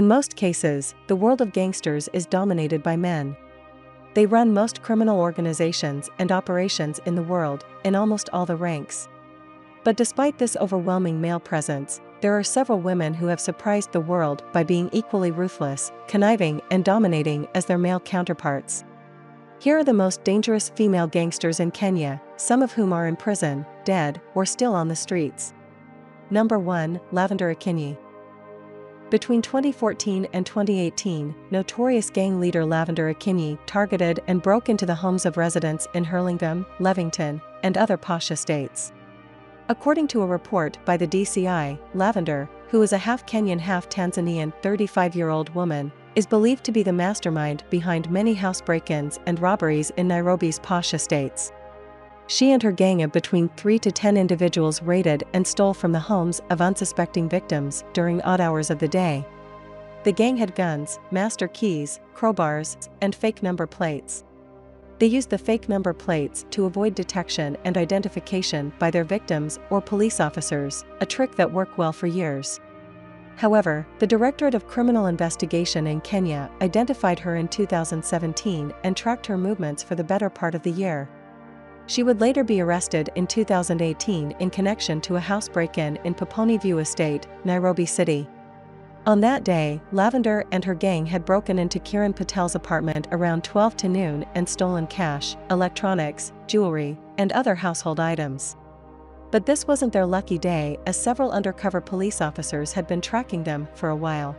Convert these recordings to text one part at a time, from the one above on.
In most cases, the world of gangsters is dominated by men. They run most criminal organizations and operations in the world, in almost all the ranks. But despite this overwhelming male presence, there are several women who have surprised the world by being equally ruthless, conniving, and dominating as their male counterparts. Here are the most dangerous female gangsters in Kenya, some of whom are in prison, dead, or still on the streets. Number 1. Lavender Akinyi. Between 2014 and 2018, notorious gang leader Lavender Akinyi targeted and broke into the homes of residents in Hurlingham, Levington, and other posh estates. According to a report by the DCI, Lavender, who is a half-Kenyan half-Tanzanian 35-year-old woman, is believed to be the mastermind behind many house break-ins and robberies in Nairobi's posh estates. She and her gang of between 3 to 10 individuals raided and stole from the homes of unsuspecting victims during odd hours of the day. The gang had guns, master keys, crowbars, and fake number plates. They used the fake number plates to avoid detection and identification by their victims or police officers, a trick that worked well for years. However, the Directorate of Criminal Investigation in Kenya identified her in 2017 and tracked her movements for the better part of the year. She would later be arrested in 2018 in connection to a house break-in in Poponi View Estate, Nairobi City. On that day, Lavender and her gang had broken into Kiran Patel's apartment around 12 to noon and stolen cash, electronics, jewelry, and other household items. But this wasn't their lucky day, as several undercover police officers had been tracking them for a while.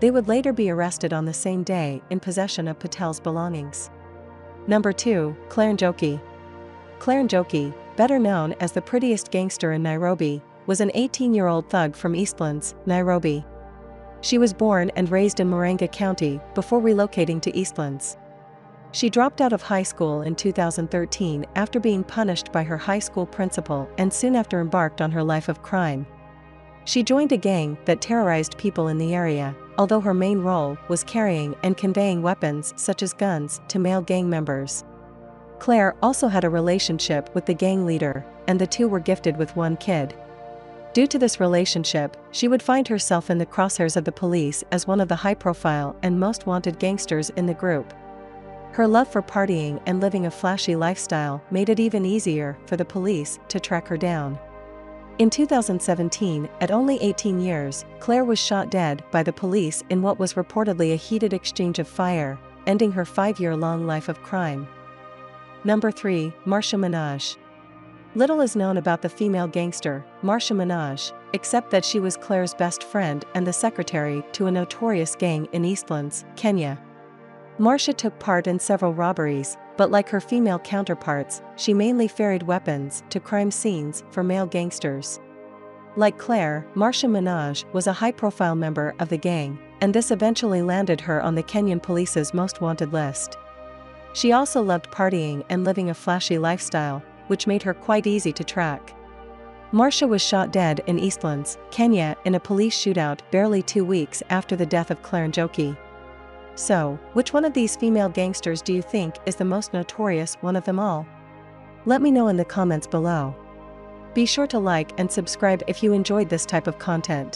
They would later be arrested on the same day in possession of Patel's belongings. Number 2. Claire Njoki. Claire Njoki, better known as the prettiest gangster in Nairobi, was an 18-year-old thug from Eastlands, Nairobi. She was born and raised in Murang'a County before relocating to Eastlands. She dropped out of high school in 2013 after being punished by her high school principal and soon after embarked on her life of crime. She joined a gang that terrorized people in the area, although her main role was carrying and conveying weapons such as guns to male gang members. Claire also had a relationship with the gang leader, and the two were gifted with one kid. Due to this relationship, she would find herself in the crosshairs of the police as one of the high-profile and most wanted gangsters in the group. Her love for partying and living a flashy lifestyle made it even easier for the police to track her down. In 2017, at only 18 years, Claire was shot dead by the police in what was reportedly a heated exchange of fire, ending her 5-year-long life of crime. Number 3. Marsha Minaj. Little is known about the female gangster, Marsha Minaj, except that she was Claire's best friend and the secretary to a notorious gang in Eastlands, Kenya. Marsha took part in several robberies, but like her female counterparts, she mainly ferried weapons to crime scenes for male gangsters. Like Claire, Marsha Minaj was a high-profile member of the gang, and this eventually landed her on the Kenyan police's most wanted list. She also loved partying and living a flashy lifestyle, which made her quite easy to track. Marsha was shot dead in Eastlands, Kenya in a police shootout barely 2 weeks after the death of Claire Njoki. So, which one of these female gangsters do you think is the most notorious one of them all? Let me know in the comments below. Be sure to like and subscribe if you enjoyed this type of content.